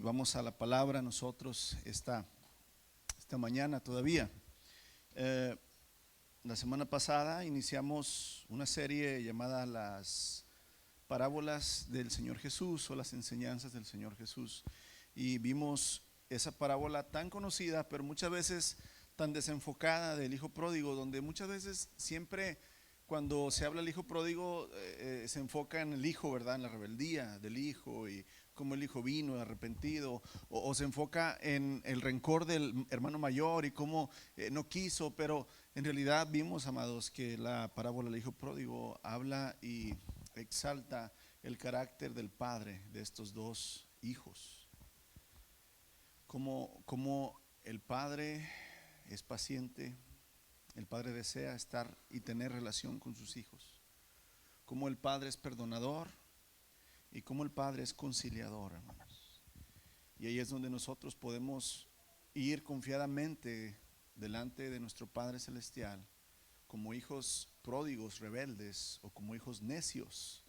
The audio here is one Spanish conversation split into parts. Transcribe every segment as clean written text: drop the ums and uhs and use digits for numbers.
Vamos a la palabra nosotros esta mañana todavía. La semana pasada iniciamos una serie llamada Las Parábolas del Señor Jesús o las enseñanzas del Señor Jesús, y vimos esa parábola tan conocida pero muchas veces tan desenfocada del hijo pródigo, donde muchas veces siempre cuando se habla del hijo pródigo se enfoca en el hijo, ¿verdad? En la rebeldía del hijo y cómo el hijo vino arrepentido, o se enfoca en el rencor del hermano mayor y cómo no quiso, pero en realidad vimos, amados, que la parábola del hijo pródigo habla y exalta el carácter del padre de estos dos hijos, como el padre es paciente. El padre desea estar y tener relación con sus hijos, como el padre es perdonador y como el padre es conciliador, hermanos. Y ahí es donde nosotros podemos ir confiadamente delante de nuestro Padre Celestial como hijos pródigos, rebeldes, o como hijos necios,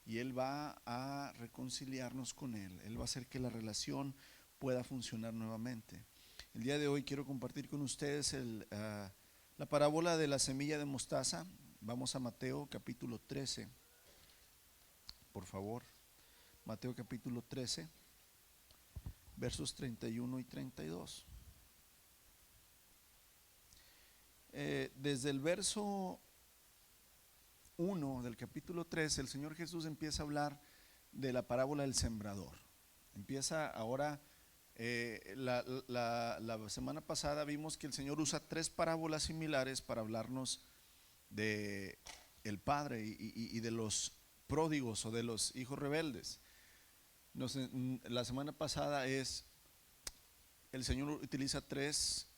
y Él va a reconciliarnos con Él. Él va a hacer que la relación pueda funcionar nuevamente. El día de hoy quiero compartir con ustedes la parábola de la semilla de mostaza. Vamos a Mateo capítulo 13, por favor. Mateo capítulo 13, versos 31 y 32. Desde el verso 1 del capítulo 13, el Señor Jesús empieza a hablar de la parábola del sembrador. Empieza ahora. La semana pasada vimos que el Señor usa tres parábolas similares para hablarnos de el padre y de los pródigos o de los hijos rebeldes. La semana pasada el Señor utiliza tres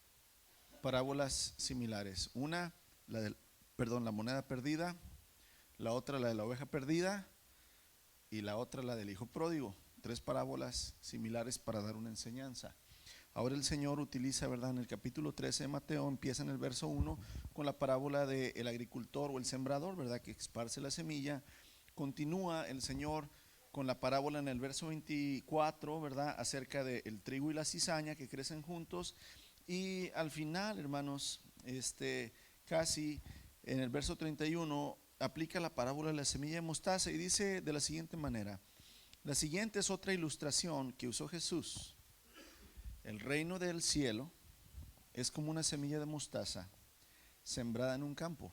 parábolas similares. Una, la moneda perdida; la otra, la de la oveja perdida; y la otra, la del hijo pródigo. Tres parábolas similares para dar una enseñanza. Ahora el Señor utiliza, ¿verdad? En el capítulo 13 de Mateo, empieza en el verso 1 con la parábola del agricultor o el sembrador, ¿verdad? Que esparce la semilla. Continúa el Señor con la parábola en el verso 24, ¿verdad? Acerca del trigo y la cizaña que crecen juntos. Y al final, hermanos, casi en el verso 31 aplica la parábola de la semilla de mostaza y dice de la siguiente manera: la siguiente es otra ilustración que usó Jesús. El reino del cielo es como una semilla de mostaza sembrada en un campo.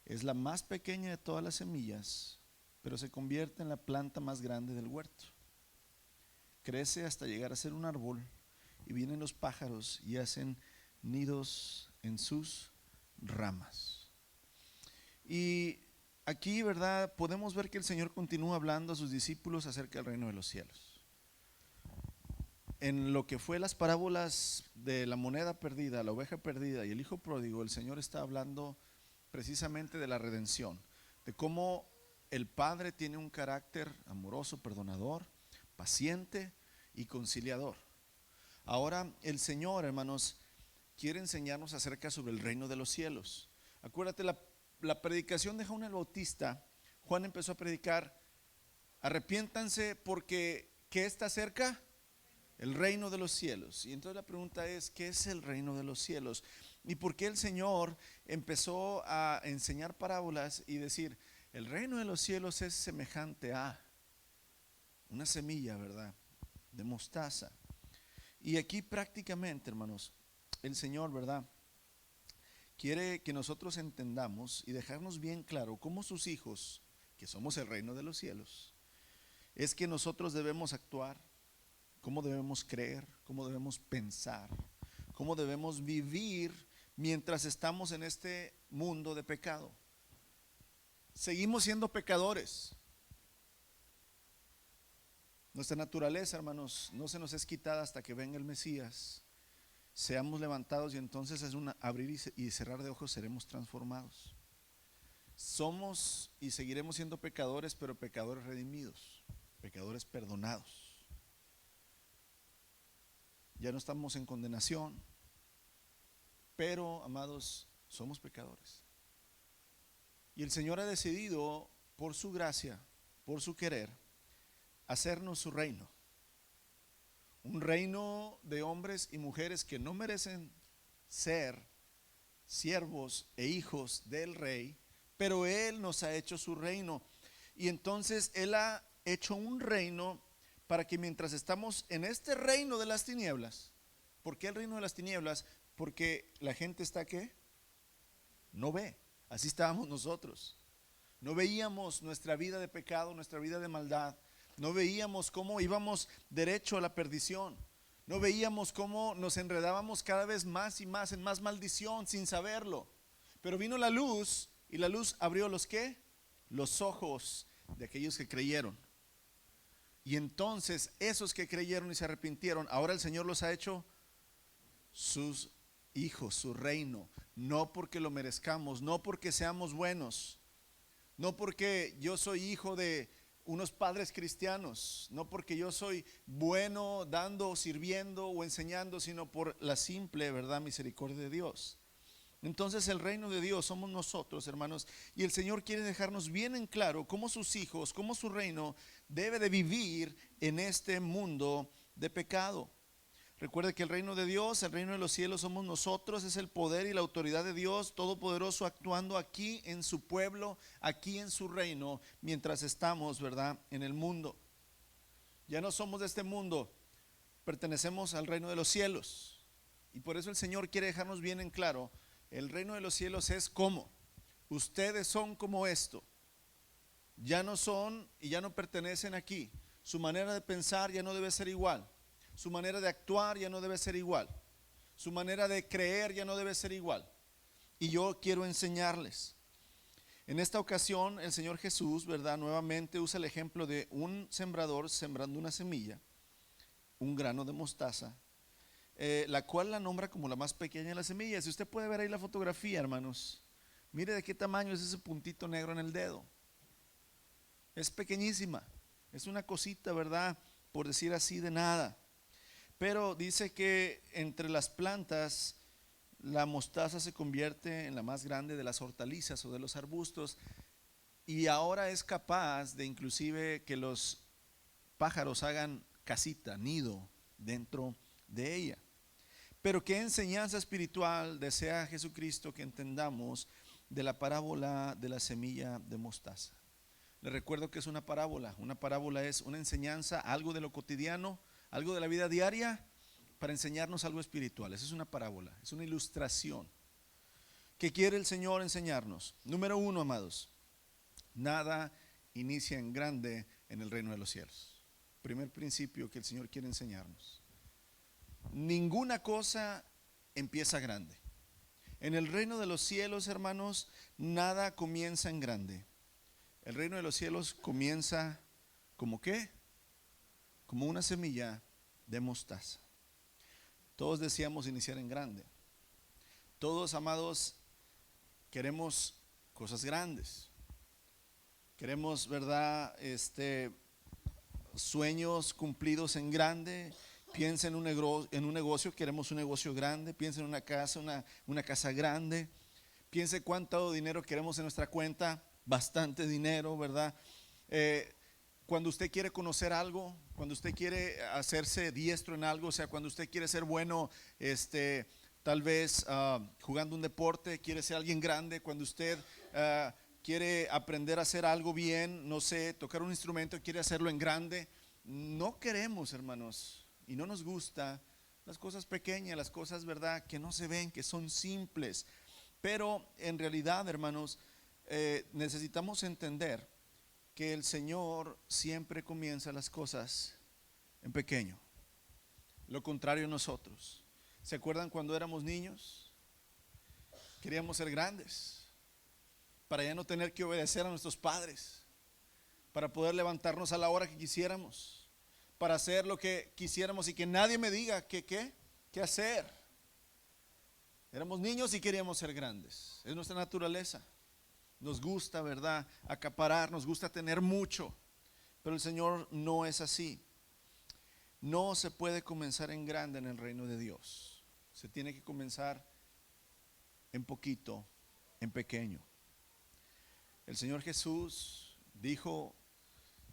Es la más pequeña de todas las semillas, pero se convierte en la planta más grande del huerto. Crece hasta llegar a ser un árbol, y vienen los pájaros y hacen nidos en sus ramas. Y aquí, ¿verdad?, podemos ver que el Señor continúa hablando a sus discípulos acerca del reino de los cielos. En lo que fue las parábolas de la moneda perdida, la oveja perdida y el hijo pródigo, el Señor está hablando precisamente de la redención, de cómo el Padre tiene un carácter amoroso, perdonador, paciente y conciliador. Ahora el Señor, hermanos, quiere enseñarnos acerca sobre el reino de los cielos. Acuérdate, la predicación de Juan el Bautista. Juan empezó a predicar: arrepiéntanse porque ¿qué está cerca? El reino de los cielos. Y entonces la pregunta es: ¿qué es el reino de los cielos? ¿Y por qué el Señor empezó a enseñar parábolas y decir: el reino de los cielos es semejante a una semilla, ¿verdad?, de mostaza? Y aquí prácticamente, hermanos, el Señor, ¿verdad?, quiere que nosotros entendamos y dejarnos bien claro cómo sus hijos, que somos el reino de los cielos, es que nosotros debemos actuar, cómo debemos creer, cómo debemos pensar, cómo debemos vivir mientras estamos en este mundo de pecado. Seguimos siendo pecadores. Nuestra naturaleza, hermanos, no se nos es quitada hasta que venga el Mesías. Seamos levantados y entonces es un abrir y cerrar de ojos, seremos transformados. Somos y seguiremos siendo pecadores, pero pecadores redimidos, pecadores perdonados. Ya no estamos en condenación, pero, amados, somos pecadores. Y el Señor ha decidido, por su gracia, por su querer, hacernos su reino. un reino de hombres y mujeres que no merecen ser siervos e hijos del rey, pero Él nos ha hecho su reino. Y entonces Él ha hecho un reino para que mientras estamos en este reino de las tinieblas. ¿Por qué el reino de las tinieblas? Porque la gente está ¿qué? No ve. Así estábamos nosotros. No veíamos nuestra vida de pecado, nuestra vida de maldad. No veíamos cómo íbamos derecho a la perdición. No veíamos cómo nos enredábamos cada vez más y más en más maldición sin saberlo. Pero vino la luz y la luz abrió los ¿qué? Los ojos de aquellos que creyeron. Y entonces esos que creyeron y se arrepintieron, ahora el Señor los ha hecho sus hijos, su reino. No porque lo merezcamos, no porque seamos buenos, no porque yo soy hijo de unos padres cristianos, no porque yo soy bueno dando, sirviendo o enseñando, sino por la simple verdad, misericordia de Dios. Entonces el reino de Dios somos nosotros, hermanos, y el Señor quiere dejarnos bien en claro cómo sus hijos, cómo su reino debe de vivir en este mundo de pecado. Recuerde que el reino de Dios, el reino de los cielos somos nosotros, es el poder y la autoridad de Dios Todopoderoso actuando aquí en su pueblo, aquí en su reino, mientras estamos, ¿verdad?, en el mundo. Ya no somos de este mundo, pertenecemos al reino de los cielos. Y por eso el Señor quiere dejarnos bien en claro, el reino de los cielos es como, ustedes son como esto, ya no son y ya no pertenecen aquí, su manera de pensar ya no debe ser igual. Su manera de actuar ya no debe ser igual. Su manera de creer ya no debe ser igual. Y yo quiero enseñarles. En esta ocasión el Señor Jesús, ¿verdad?, nuevamente usa el ejemplo de un sembrador sembrando una semilla, un grano de mostaza, la cual la nombra como la más pequeña de las semillas. Si usted puede ver ahí la fotografía, hermanos, mire de qué tamaño es ese puntito negro en el dedo. Es pequeñísima, es una cosita, ¿verdad?, por decir así, de nada. Pero dice que entre las plantas la mostaza se convierte en la más grande de las hortalizas o de los arbustos, y ahora es capaz de inclusive que los pájaros hagan casita, nido dentro de ella. Pero qué enseñanza espiritual desea Jesucristo que entendamos de la parábola de la semilla de mostaza. Les recuerdo que es una parábola. Una parábola es una enseñanza, algo de lo cotidiano, algo de la vida diaria, para enseñarnos algo espiritual. Esa es una parábola, es una ilustración. ¿Qué quiere el Señor enseñarnos? Número uno, amados, nada inicia en grande en el reino de los cielos. Primer principio que el Señor quiere enseñarnos. Ninguna cosa empieza grande. En el reino de los cielos, hermanos, nada comienza en grande. El reino de los cielos comienza ¿como qué? Como una semilla de mostaza. Todos deseamos iniciar en grande. Todos, amados, queremos cosas grandes. Queremos, ¿verdad?, sueños cumplidos en grande. Piensa en un negocio, queremos un negocio grande. Piensa en una casa grande. Piense cuánto dinero queremos en nuestra cuenta, bastante dinero, ¿verdad? Cuando usted quiere conocer algo, cuando usted quiere hacerse diestro en algo, o sea, cuando usted quiere ser bueno, tal vez jugando un deporte, quiere ser alguien grande, cuando usted quiere aprender a hacer algo bien, no sé, tocar un instrumento, quiere hacerlo en grande. No queremos, hermanos, y no nos gusta las cosas pequeñas, las cosas, ¿verdad?, que no se ven, que son simples. Pero en realidad, hermanos, necesitamos entender que el Señor siempre comienza las cosas en pequeño. Lo contrario nosotros. ¿Se acuerdan cuando éramos niños? Queríamos ser grandes para ya no tener que obedecer a nuestros padres, para poder levantarnos a la hora que quisiéramos, para hacer lo que quisiéramos y que nadie me diga qué hacer. Éramos niños y queríamos ser grandes. Es nuestra naturaleza. Nos gusta, ¿verdad?, acaparar, nos gusta tener mucho. Pero el Señor no es así. No se puede comenzar en grande en el reino de Dios. Se tiene que comenzar en poquito, en pequeño. El Señor Jesús dijo,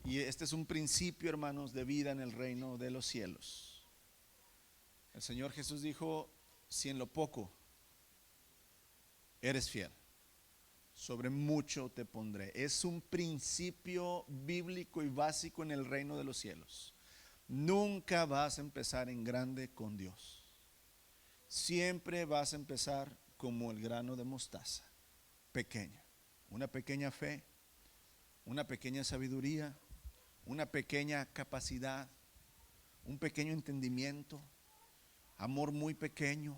y este es un principio, hermanos, de vida en el reino de los cielos. El Señor Jesús dijo, si en lo poco eres fiel, sobre mucho te pondré. Es un principio bíblico y básico en el reino de los cielos. Nunca vas a empezar en grande con Dios. Siempre vas a empezar como el grano de mostaza, pequeña. Una pequeña fe, una pequeña sabiduría, una pequeña capacidad, un pequeño entendimiento, amor muy pequeño,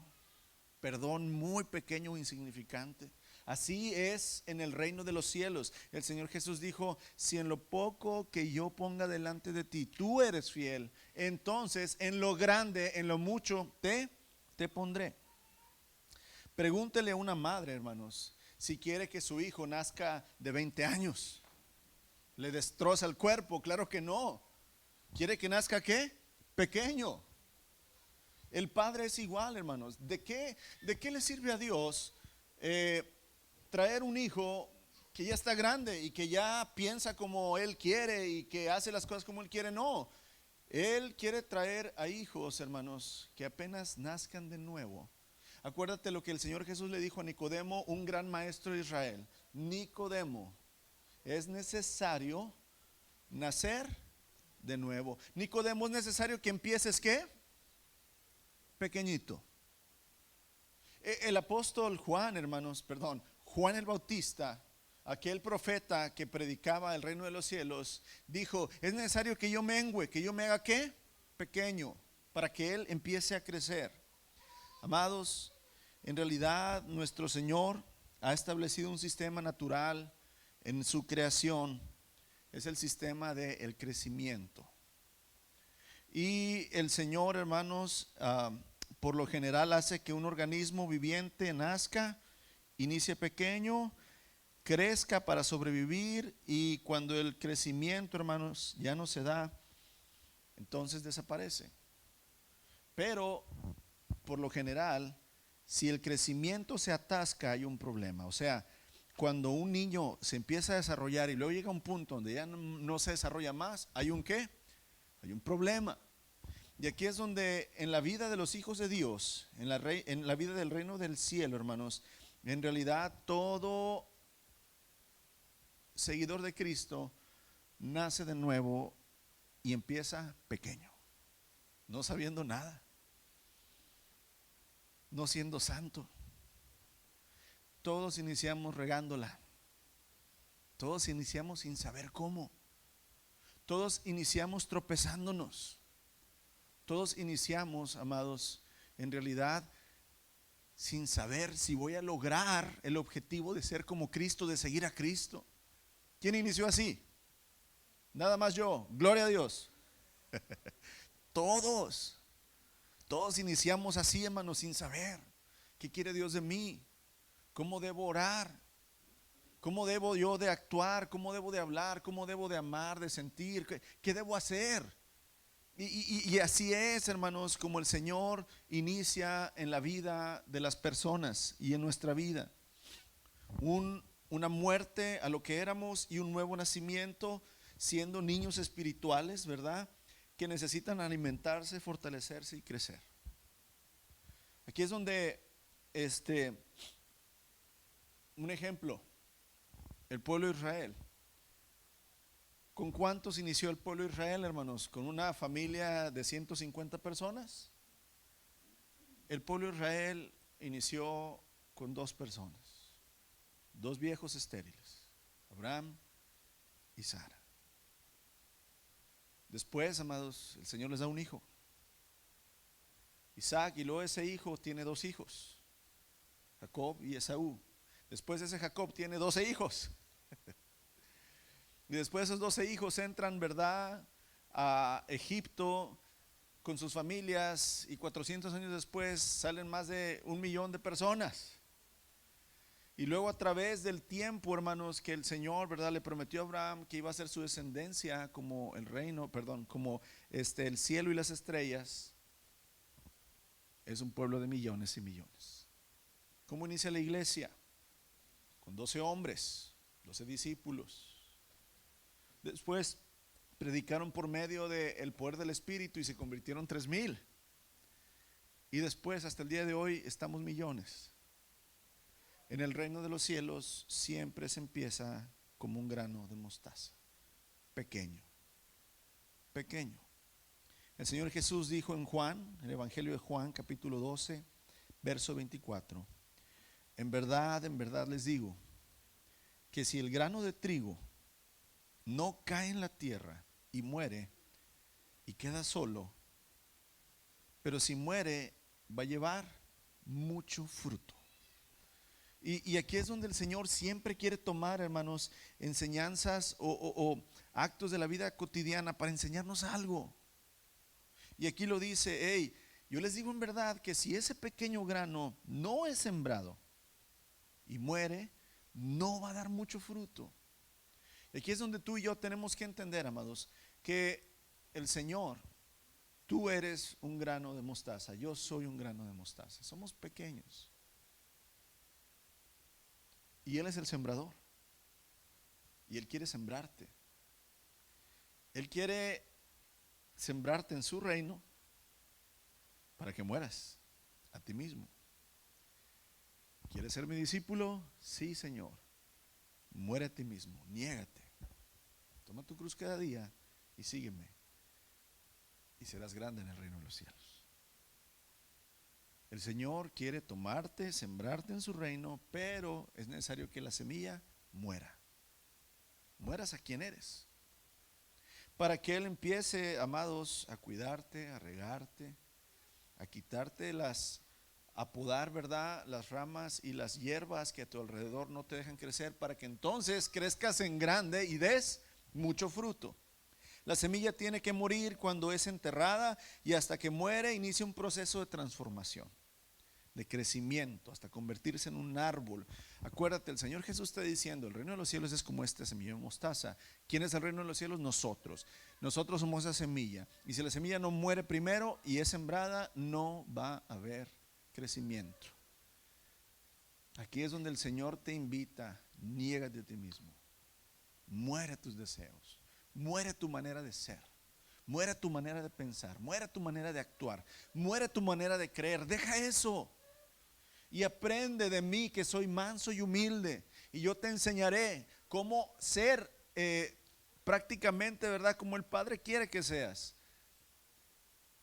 perdón muy pequeño o insignificante. Así es en el reino de los cielos. El Señor Jesús dijo, si en lo poco que yo ponga delante de ti, tú eres fiel, entonces en lo grande, en lo mucho, te pondré. Pregúntele a una madre, hermanos, si quiere que su hijo nazca de 20 años. ¿Le destroza el cuerpo? Claro que no. ¿Quiere que nazca qué? Pequeño. El Padre es igual, hermanos. ¿De qué le sirve a Dios traer un hijo que ya está grande y que ya piensa como Él quiere y que hace las cosas como Él quiere? No. Él quiere traer a hijos, hermanos, que apenas nazcan de nuevo. Acuérdate lo que el Señor Jesús le dijo a Nicodemo, un gran maestro de Israel. Nicodemo, es necesario nacer de nuevo. Nicodemo, es necesario que empieces ¿qué? Pequeñito. El apóstol Juan, hermanos, perdón, Juan el Bautista, aquel profeta que predicaba el reino de los cielos, dijo, es necesario que yo mengüe, que yo me haga ¿qué? Pequeño, para que Él empiece a crecer. Amados, en realidad nuestro Señor ha establecido un sistema natural en su creación. Es el sistema del crecimiento. Y el Señor, hermanos, por lo general hace que un organismo viviente nazca, inicie pequeño, crezca para sobrevivir, y cuando el crecimiento, hermanos, ya no se da, entonces desaparece. Pero por lo general, si el crecimiento se atasca, hay un problema. O sea, cuando un niño se empieza a desarrollar y luego llega a un punto donde ya no se desarrolla más, ¿hay un qué? Hay un problema. Y aquí es donde en la vida de los hijos de Dios, en la vida del reino del cielo, hermanos, en realidad todo seguidor de Cristo nace de nuevo y empieza pequeño, no sabiendo nada, no siendo santo. Todos iniciamos regándola, todos iniciamos sin saber cómo, todos iniciamos tropezándonos, todos iniciamos, amados, en realidad sin saber si voy a lograr el objetivo de ser como Cristo, de seguir a Cristo. ¿Quién inició así? Nada más yo, gloria a Dios. Todos iniciamos así, hermanos, sin saber qué quiere Dios de mí, cómo debo orar, cómo debo yo de actuar, cómo debo de hablar, cómo debo de amar, de sentir, qué debo hacer. Y así es, hermanos, como el Señor inicia en la vida de las personas y en nuestra vida. Una muerte a lo que éramos y un nuevo nacimiento, siendo niños espirituales, ¿verdad? Que necesitan alimentarse, fortalecerse y crecer. Aquí es donde un ejemplo, el pueblo de Israel. ¿Con cuántos inició el pueblo de Israel, hermanos? ¿Con una familia de 150 personas? El pueblo de Israel inició con 2 personas, 2 viejos estériles, Abraham y Sara. Después, amados, el Señor les da un hijo, Isaac, y luego ese hijo tiene 2 hijos, Jacob y Esaú. Después ese Jacob tiene 12 hijos. Y después esos 12 hijos entran, ¿verdad?, a Egipto con sus familias, y 400 años después salen más de 1 millón de personas. Y luego a través del tiempo, hermanos, que el Señor, ¿verdad?, le prometió a Abraham que iba a ser su descendencia como el reino, como el cielo y las estrellas, es un pueblo de millones y millones. ¿Cómo inicia la iglesia? Con 12 hombres, 12 discípulos. Después predicaron por medio del poder del Espíritu y se convirtieron 3,000. Y después, hasta el día de hoy, estamos millones. En el reino de los cielos siempre se empieza como un grano de mostaza, pequeño, pequeño. El Señor Jesús dijo en Juan, en el Evangelio de Juan, capítulo 12, verso 24: en verdad les digo, que si el grano de trigo no cae en la tierra y muere y queda solo, pero si muere va a llevar mucho fruto. Y aquí es donde el Señor siempre quiere tomar, hermanos, enseñanzas o actos de la vida cotidiana para enseñarnos algo. Y aquí lo dice: hey, yo les digo en verdad que si ese pequeño grano no es sembrado y muere, no va a dar mucho fruto. Y aquí es donde tú y yo tenemos que entender, amados, que el Señor, tú eres un grano de mostaza, yo soy un grano de mostaza, somos pequeños. Y Él es el sembrador. Y Él quiere sembrarte. Él quiere sembrarte en su reino para que mueras a ti mismo. ¿Quieres ser mi discípulo? Sí, Señor. Muere a ti mismo, niégate. Toma tu cruz cada día y sígueme. Y serás grande en el reino de los cielos. El Señor quiere tomarte, sembrarte en su reino, pero es necesario que la semilla muera. Mueras a quien eres. Para que Él empiece, amados, a cuidarte, a regarte, a quitarte a podar, ¿verdad?, las ramas y las hierbas que a tu alrededor no te dejan crecer, para que entonces crezcas en grande y des mucho fruto. La semilla tiene que morir cuando es enterrada, y hasta que muere inicia un proceso de transformación, de crecimiento, hasta convertirse en un árbol. Acuérdate, el Señor Jesús está diciendo: el reino de los cielos es como esta semilla de mostaza. ¿Quién es el reino de los cielos? Nosotros. Nosotros somos esa semilla. Y si la semilla no muere primero y es sembrada, no va a haber crecimiento. Aquí es donde el Señor te invita: niégate a ti mismo, muere tus deseos, muere tu manera de ser, muere tu manera de pensar, muere tu manera de actuar, muere tu manera de creer. Deja eso y aprende de mí, que soy manso y humilde, y yo te enseñaré cómo ser prácticamente, ¿verdad?, como el Padre quiere que seas.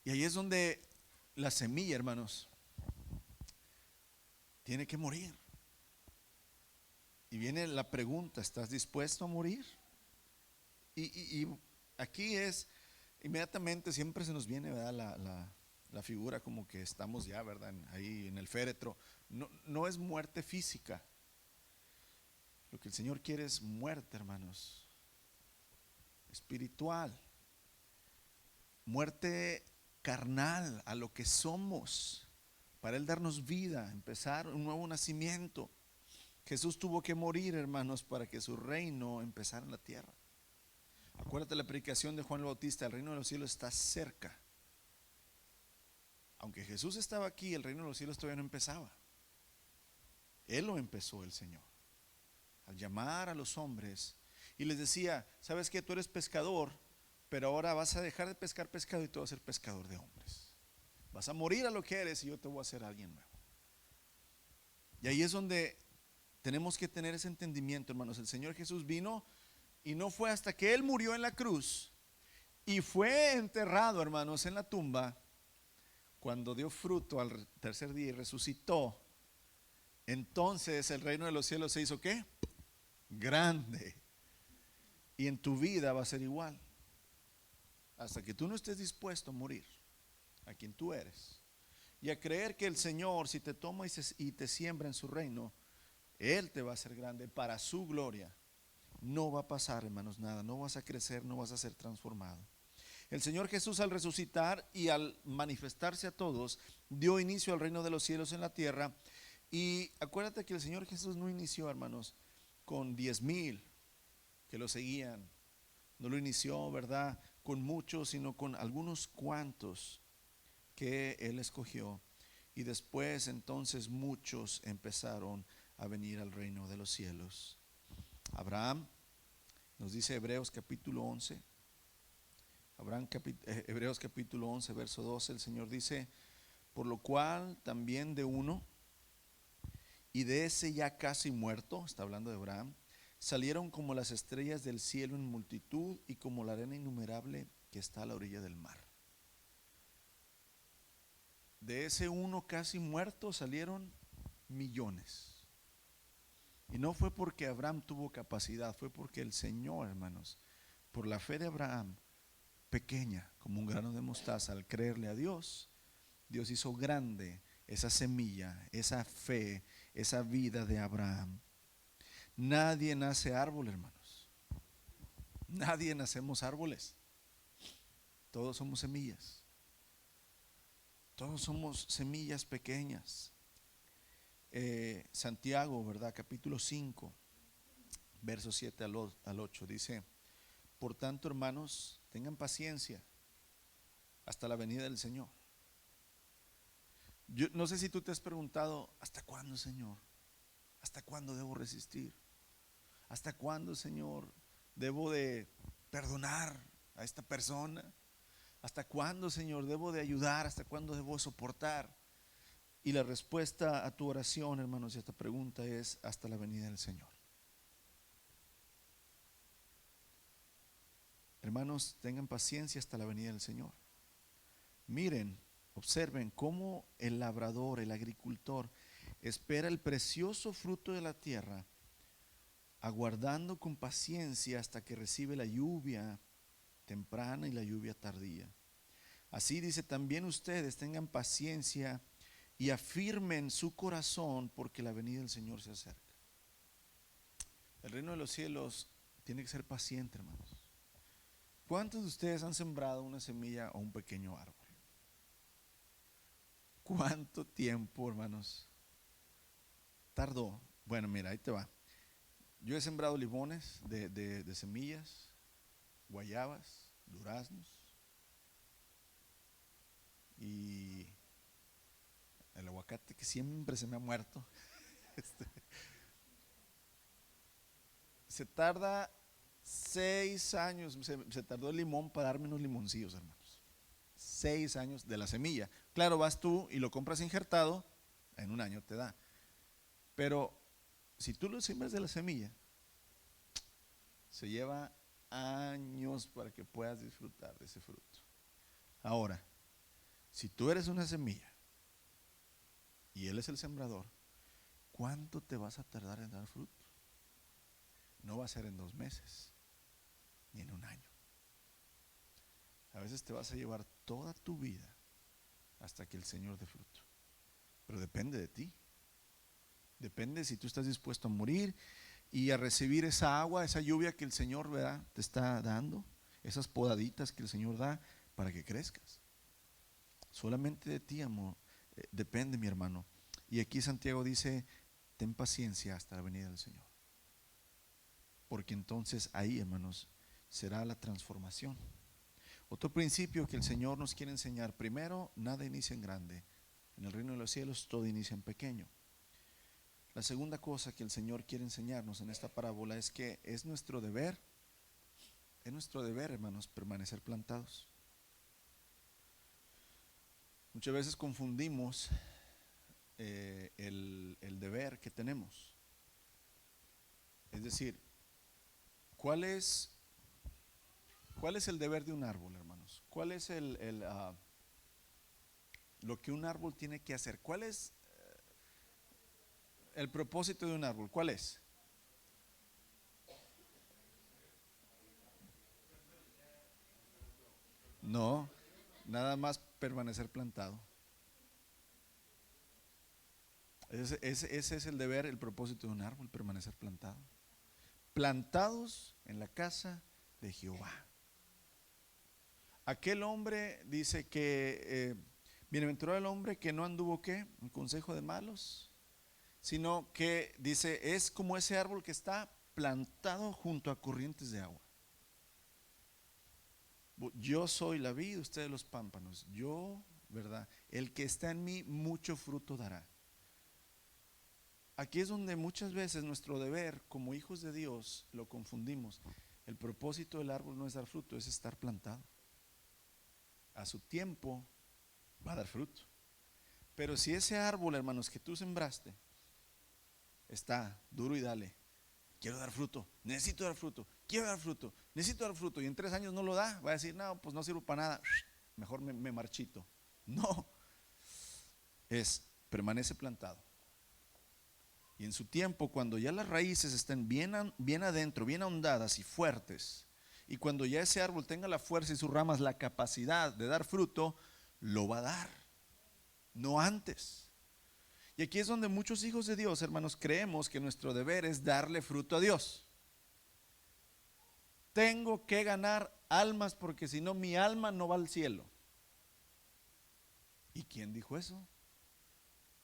Y ahí es donde la semilla, hermanos, tiene que morir. Y viene la pregunta: ¿estás dispuesto a morir? Y aquí es, inmediatamente siempre se nos viene, ¿verdad?, la figura como que estamos ya, ¿verdad?, ahí en el féretro. No es muerte física. Lo que el Señor quiere es muerte, hermanos, espiritual, muerte carnal a lo que somos, para Él darnos vida, empezar un nuevo nacimiento. Jesús tuvo que morir, hermanos, para que su reino empezara en la tierra. Acuérdate la predicación de Juan el Bautista: el reino de los cielos está cerca. Aunque Jesús estaba aquí, el reino de los cielos todavía no empezaba. Él lo empezó, el Señor, al llamar a los hombres y les decía: ¿sabes qué? Tú eres pescador, pero ahora vas a dejar de pescar pescado y tú vas a ser pescador de hombres. Vas a morir a lo que eres y yo te voy a hacer alguien nuevo. Y ahí es donde tenemos que tener ese entendimiento, hermanos. El Señor Jesús vino, y no fue hasta que Él murió en la cruz y fue enterrado, hermanos, en la tumba, cuando dio fruto al tercer día y resucitó. Entonces el reino de los cielos se hizo, ¿qué? Grande. Y en tu vida va a ser igual. Hasta que tú no estés dispuesto a morir a quien tú eres y a creer que el Señor, si te toma y te siembra en su reino, Él te va a hacer grande para su gloria, no va a pasar, hermanos, nada. No vas a crecer, no vas a ser transformado. El Señor Jesús, al resucitar y al manifestarse a todos, dio inicio al reino de los cielos en la tierra. Y acuérdate que el Señor Jesús no inició, hermanos, con 10,000 que lo seguían. No lo inició, ¿verdad?, con muchos, sino con algunos cuantos que Él escogió. Y después entonces muchos empezaron a venir al reino de los cielos. Abraham, nos dice Hebreos capítulo 11. Hebreos capítulo 11, verso 12, el Señor dice: por lo cual también de uno, y de ese ya casi muerto, está hablando de Abraham, salieron como las estrellas del cielo en multitud y como la arena innumerable que está a la orilla del mar. De ese uno casi muerto salieron millones. Y no fue porque Abraham tuvo capacidad, fue porque el Señor, hermanos, por la fe de Abraham, pequeña como un grano de mostaza, al creerle a Dios, Dios hizo grande esa semilla, esa fe, esa vida de Abraham. Nadie nace árbol, hermanos. Nadie nacemos árboles. Todos somos semillas. Todos somos semillas pequeñas. Santiago, ¿verdad? Capítulo 5, versos 7 al 8 dice: por tanto, hermanos, tengan paciencia hasta la venida del Señor. Yo no sé si tú te has preguntado: ¿hasta cuándo, Señor? ¿Hasta cuándo debo resistir? ¿Hasta cuándo, Señor, debo de perdonar a esta persona? ¿Hasta cuándo, Señor, debo de ayudar? ¿Hasta cuándo debo soportar? Y la respuesta a tu oración, hermanos, y a esta pregunta es: hasta la venida del Señor. Hermanos, tengan paciencia hasta la venida del Señor. Miren, observen cómo el labrador, el agricultor, espera el precioso fruto de la tierra, aguardando con paciencia hasta que recibe la lluvia temprana y la lluvia tardía. Así dice también ustedes: tengan paciencia y afirmen su corazón, porque la venida del Señor se acerca. El reino de los cielos tiene que ser paciente, hermanos. ¿Cuántos de ustedes han sembrado una semilla o un pequeño árbol? ¿Cuánto tiempo, hermanos, tardó? Bueno, mira, ahí te va. Yo he sembrado limones de semillas, guayabas, duraznos y el aguacate, que siempre se me ha muerto. Se tarda 6 años, se tardó el limón para darme unos limoncillos, hermanos. 6 años de la semilla. Claro, vas tú y lo compras injertado, en un año te da. Pero si tú lo siembras de la semilla, se lleva años para que puedas disfrutar de ese fruto. Ahora, si tú eres una semilla y Él es el sembrador, ¿cuánto te vas a tardar en dar fruto? No va a ser en 2 meses, ni en un año. A veces te vas a llevar toda tu vida hasta que el Señor dé fruto. Pero depende de ti. Depende si tú estás dispuesto a morir y a recibir esa agua, esa lluvia que el Señor, ¿verdad?, te está dando, esas podaditas que el Señor da para que crezcas. Solamente de ti, amor, depende, mi hermano. Y aquí Santiago dice: ten paciencia hasta la venida del Señor. Porque entonces ahí, hermanos, será la transformación. Otro principio que el Señor nos quiere enseñar: primero, nada inicia en grande. En el reino de los cielos todo inicia en pequeño. La segunda cosa que el Señor quiere enseñarnos en esta parábola es que es nuestro deber, hermanos, permanecer plantados. Muchas veces confundimos el deber que tenemos. Es decir, ¿cuál es el deber de un árbol, hermanos? ¿Cuál es lo que un árbol tiene que hacer? ¿Cuál es el propósito de un árbol? ¿Cuál es? No, nada más permanecer plantado. Ese es el deber, el propósito de un árbol: permanecer plantado. Plantados en la casa de Jehová. Aquel hombre dice que bienaventurado el hombre que no anduvo, ¿qué?, en consejo de malos, sino que dice es como ese árbol que está plantado junto a corrientes de agua. Yo soy la vid, ustedes los pámpanos. Yo, ¿verdad? El que está en mí mucho fruto dará. Aquí es donde muchas veces nuestro deber como hijos de Dios lo confundimos. El propósito del árbol no es dar fruto, es estar plantado. A su tiempo va a dar fruto. Pero si ese árbol, hermanos, que tú sembraste, está duro y dale, quiero dar fruto, necesito dar fruto, quiero dar fruto, necesito dar fruto, y en 3 años no lo da, va a decir, no, pues no sirvo para nada, mejor me marchito. No, permanece plantado. Y en su tiempo, cuando ya las raíces estén bien adentro, bien ahondadas y fuertes, y cuando ya ese árbol tenga la fuerza y sus ramas la capacidad de dar fruto, lo va a dar, no antes. Y aquí es donde muchos hijos de Dios, hermanos, creemos que nuestro deber es darle fruto a Dios. Tengo que ganar almas porque si no mi alma no va al cielo. ¿Y quién dijo eso?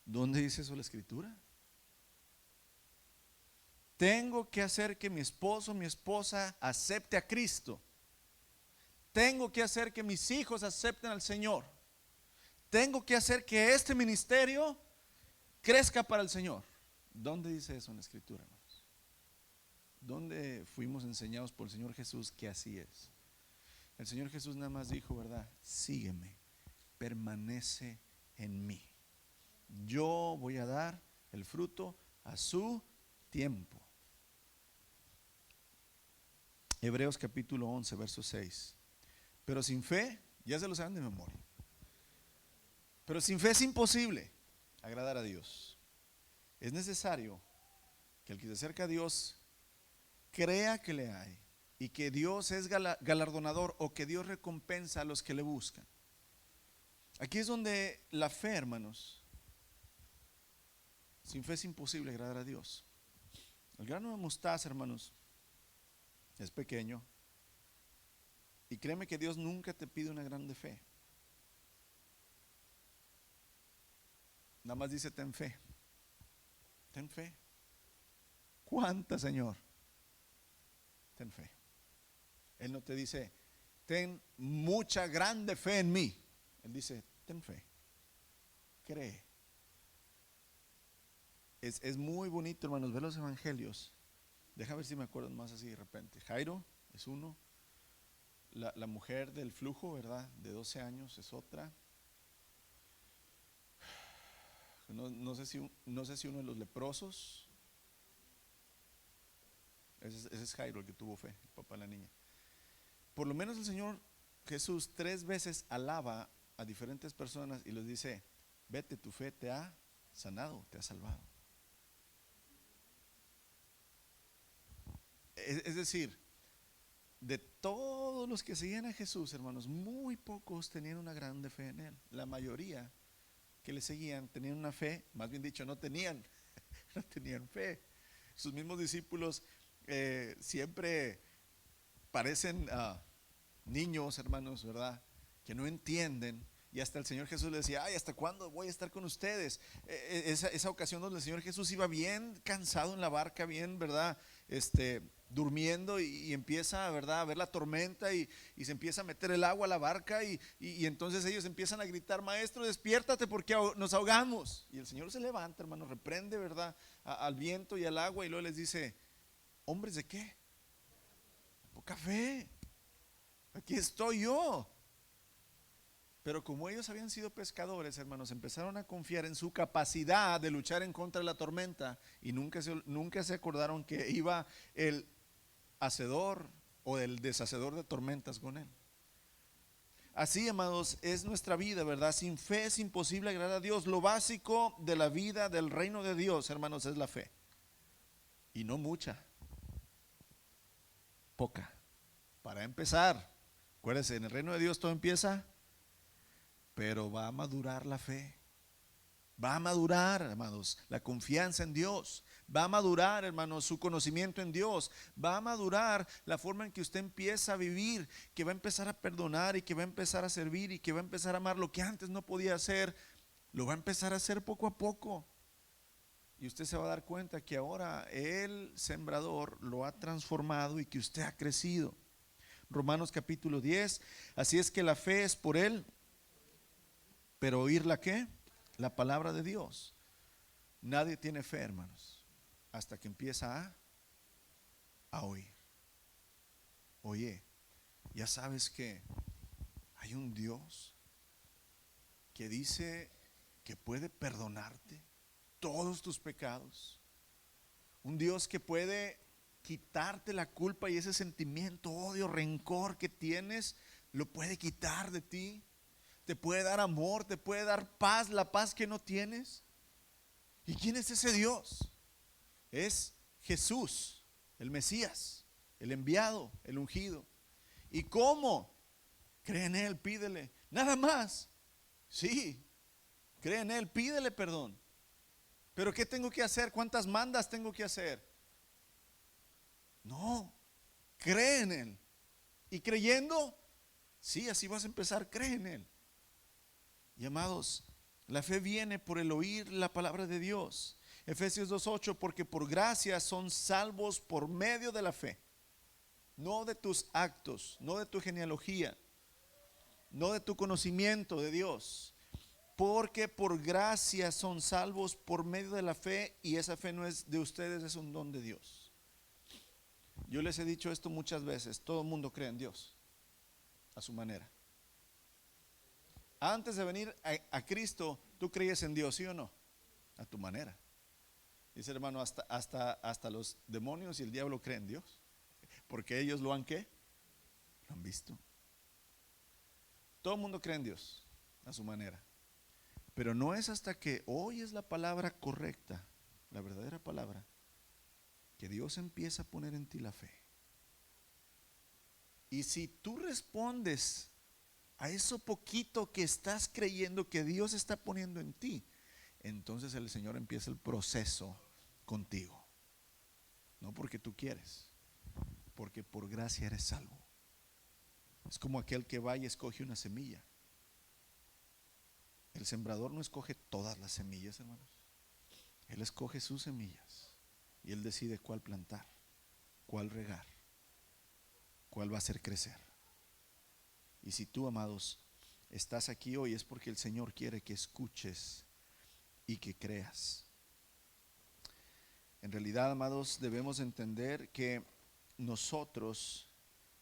¿Dónde dice eso la Escritura? Tengo que hacer que mi esposo, mi esposa acepte a Cristo. Tengo que hacer que mis hijos acepten al Señor. Tengo que hacer que este ministerio crezca para el Señor. ¿Dónde dice eso en la Escritura, hermanos? ¿Dónde fuimos enseñados por el Señor Jesús que así es? El Señor Jesús nada más dijo, ¿verdad? Sígueme, permanece en mí. Yo voy a dar el fruto a su tiempo. Hebreos capítulo 11, verso 6. Pero sin fe, ya se lo saben de memoria. Pero sin fe es imposible agradar a Dios. Es necesario que el que se acerca a Dios crea que le hay y que Dios es galardonador, o que Dios recompensa a los que le buscan. Aquí es donde la fe, hermanos, sin fe es imposible agradar a Dios. El grano de mostaza, hermanos, es pequeño, y créeme que Dios nunca te pide una grande fe. Nada más dice ten fe. Ten fe. ¿Cuánta, Señor? Ten fe. Él no te dice ten mucha grande fe en mí. Él dice ten fe. Cree. Es muy bonito, hermanos, ver los evangelios. Deja ver si me acuerdo más así de repente. Jairo es uno. La mujer del flujo, ¿verdad? De 12 años es otra. No sé si uno de los leprosos. Ese es Jairo, el que tuvo fe, el papá de la niña. Por lo menos el Señor Jesús 3 veces alaba a diferentes personas y les dice: vete, tu fe te ha sanado, te ha salvado. Es decir, de todos los que seguían a Jesús, hermanos, muy pocos tenían una grande fe en Él. La mayoría que le seguían tenían una fe, más bien dicho, no tenían fe. Sus mismos discípulos siempre parecen niños, hermanos, ¿verdad? Que no entienden. Y hasta el Señor Jesús le decía: ay, ¿hasta cuándo voy a estar con ustedes? Esa ocasión donde el Señor Jesús iba bien cansado en la barca, bien, ¿verdad? Durmiendo, y empieza, ¿verdad?, a ver la tormenta, y se empieza a meter el agua a la barca, y entonces ellos empiezan a gritar: maestro, despiértate porque nos ahogamos. Y el Señor se levanta, hermano, reprende, ¿verdad?, al viento y al agua, y luego les dice: hombres de qué, poca fe, aquí estoy yo. Pero como ellos habían sido pescadores, hermanos, empezaron a confiar en su capacidad de luchar en contra de la tormenta, y nunca se acordaron que iba el hacedor o el deshacedor de tormentas con él. Así, amados, es nuestra vida, ¿verdad? Sin fe es imposible agradar a Dios. Lo básico de la vida del reino de Dios, hermanos, es la fe. Y no mucha, poca. Para empezar, acuérdense, en el reino de Dios todo empieza, pero va a madurar la fe. Va a madurar, hermanos, la confianza en Dios. Va a madurar, hermanos, su conocimiento en Dios. Va a madurar la forma en que usted empieza a vivir, que va a empezar a perdonar, y que va a empezar a servir, y que va a empezar a amar. Lo que antes no podía hacer, lo va a empezar a hacer poco a poco. Y usted se va a dar cuenta que ahora el sembrador lo ha transformado y que usted ha crecido. Romanos capítulo 10. Así es que la fe es por él, pero oír la ¿qué? La palabra de Dios. Nadie tiene fe, hermanos, hasta que empieza a oír. Oye, ya sabes que hay un Dios que dice que puede perdonarte todos tus pecados. Un Dios que puede quitarte la culpa y ese sentimiento, odio, rencor que tienes, lo puede quitar de ti. Te puede dar amor, te puede dar paz, la paz que no tienes. ¿Y quién es ese Dios? Es Jesús, el Mesías, el enviado, el ungido. ¿Y cómo? Cree en Él, pídele. Nada más. Sí, cree en Él, pídele perdón. Pero ¿qué tengo que hacer? ¿Cuántas mandas tengo que hacer? No, cree en Él. Y creyendo, sí, así vas a empezar, cree en Él. Y amados, la fe viene por el oír la palabra de Dios. Efesios 2:8, porque por gracia son salvos por medio de la fe. No de tus actos, no de tu genealogía, no de tu conocimiento de Dios. Porque por gracia son salvos por medio de la fe, y esa fe no es de ustedes, es un don de Dios. Yo les he dicho esto muchas veces, todo el mundo cree en Dios a su manera. Antes de venir a Cristo, tú creías en Dios, ¿sí o no? A tu manera. Dice hermano, hasta los demonios y el diablo creen en Dios, porque ellos lo han ¿qué? Lo han visto. Todo el mundo cree en Dios a su manera. Pero no es hasta que oyes la palabra correcta, la verdadera palabra, que Dios empieza a poner en ti la fe. Y si tú respondes a eso poquito que estás creyendo que Dios está poniendo en ti, entonces el Señor empieza el proceso contigo. No porque tú quieres, porque por gracia eres salvo. Es como aquel que va y escoge una semilla. El sembrador no escoge todas las semillas, hermanos. Él escoge sus semillas y Él decide cuál plantar, cuál regar, cuál va a hacer crecer. Y si tú, amados, estás aquí hoy, es porque el Señor quiere que escuches y que creas. En realidad, amados, debemos entender que nosotros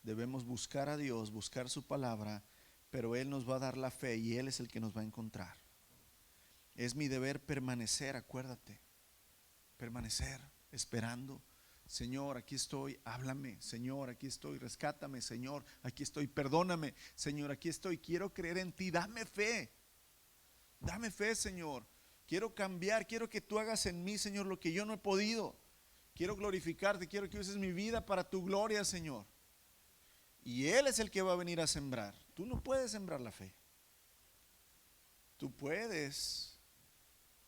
debemos buscar a Dios, buscar su palabra, pero Él nos va a dar la fe y Él es el que nos va a encontrar. Es mi deber permanecer, acuérdate, permanecer esperando. Señor, aquí estoy, háblame. Señor, aquí estoy, rescátame. Señor, aquí estoy, perdóname. Señor, aquí estoy, quiero creer en ti, dame fe. Dame fe, Señor. Quiero cambiar, quiero que tú hagas en mí, Señor, lo que yo no he podido. Quiero glorificarte, quiero que uses mi vida para tu gloria, Señor. Y Él es el que va a venir a sembrar. Tú no puedes sembrar la fe. Tú puedes,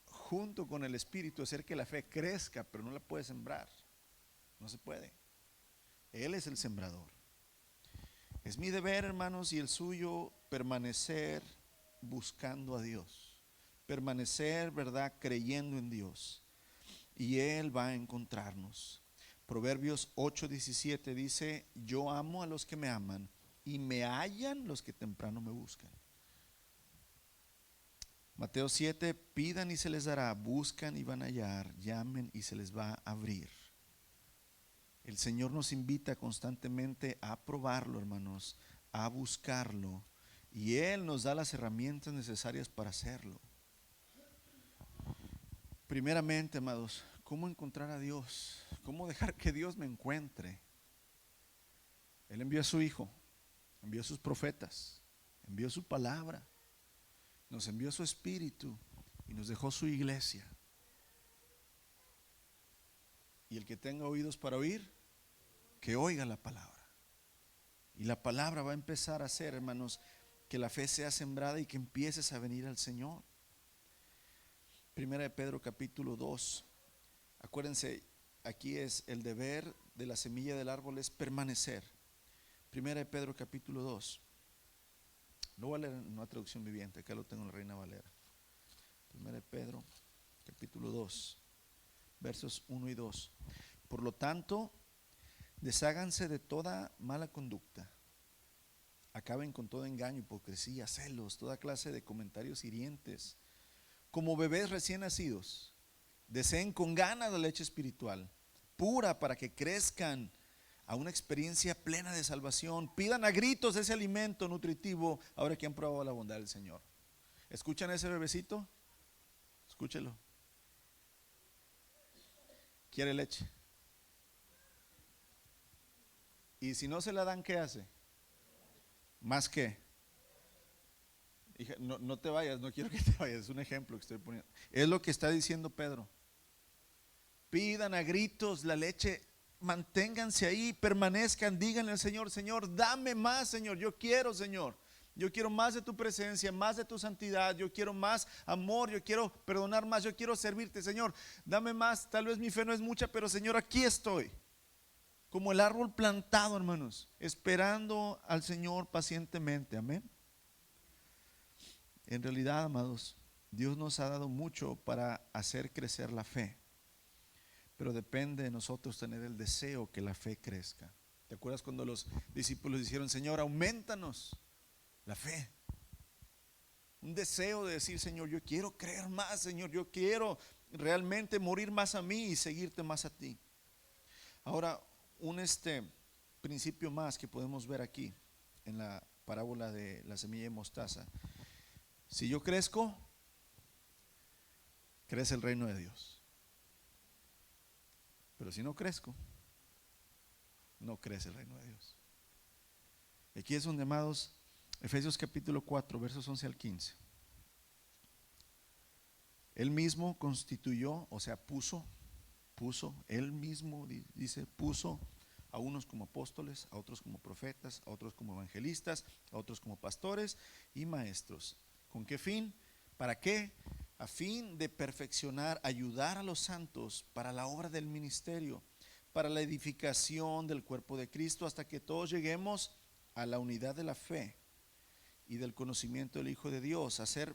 junto con el Espíritu, hacer que la fe crezca, pero no la puedes sembrar. No se puede. Él es el sembrador. Es mi deber, hermanos, y el suyo, permanecer buscando a Dios. Permanecer, ¿verdad?, creyendo en Dios. Y Él va a encontrarnos. Proverbios 8:17 dice: yo amo a los que me aman, y me hallan los que temprano me buscan. Mateo 7: pidan y se les dará, buscan y van a hallar, llamen y se les va a abrir. El Señor nos invita constantemente a probarlo, hermanos, a buscarlo, y Él nos da las herramientas necesarias para hacerlo. Primeramente, amados, ¿cómo encontrar a Dios? ¿Cómo dejar que Dios me encuentre? Él envió a su Hijo, envió a sus profetas, envió su palabra, nos envió su Espíritu y nos dejó su iglesia. Y el que tenga oídos para oír, que oiga la palabra. Y la palabra va a empezar a hacer, hermanos, que la fe sea sembrada y que empieces a venir al Señor. Primera de Pedro capítulo 2. Acuérdense, aquí es el deber de la semilla del árbol es permanecer. Primera de Pedro capítulo 2. Lo voy a leer en una traducción viviente, acá lo tengo en la Reina Valera. Primera de Pedro capítulo 2, versos 1 y 2. Por lo tanto, desháganse de toda mala conducta. Acaben con todo engaño, hipocresía, celos, toda clase de comentarios hirientes. Como bebés recién nacidos, deseen con ganas la leche espiritual, pura, para que crezcan a una experiencia plena de salvación. Pidan a gritos ese alimento nutritivo ahora que han probado la bondad del Señor. ¿Escuchan ese bebecito? Escúchelo. Quiere leche. Y si no se la dan, ¿qué hace? ¿Más qué? Hija, no te vayas, no quiero que te vayas, es un ejemplo que estoy poniendo. Es lo que está diciendo Pedro. Pidan a gritos la leche, manténganse ahí, permanezcan, díganle al Señor, Señor, dame más, Señor, yo quiero, Señor. Yo quiero más de tu presencia, más de tu santidad, yo quiero más amor, yo quiero perdonar más, yo quiero servirte, Señor, dame más. Tal vez mi fe no es mucha, pero Señor, aquí estoy. Como el árbol plantado, hermanos, esperando al Señor pacientemente, amén. En realidad, amados, Dios nos ha dado mucho para hacer crecer la fe, pero depende de nosotros tener el deseo que la fe crezca. ¿Te acuerdas cuando los discípulos dijeron, Señor, aumentanos la fe? Un deseo de decir, Señor, yo quiero creer más, Señor, yo quiero realmente morir más a mí y seguirte más a ti. Ahora, un principio más que podemos ver aquí en la parábola de la semilla de mostaza. Si yo crezco, crece el reino de Dios. Pero si no crezco, no crece el reino de Dios. Aquí es donde, amados, Efesios capítulo 4, versos 11 al 15. Él mismo constituyó, o sea, puso, él mismo dice, puso a unos como apóstoles, a otros como profetas, a otros como evangelistas, a otros como pastores y maestros. ¿Con qué fin? ¿Para qué? A fin de perfeccionar, ayudar a los santos para la obra del ministerio, para la edificación del cuerpo de Cristo, hasta que todos lleguemos a la unidad de la fe y del conocimiento del Hijo de Dios, a ser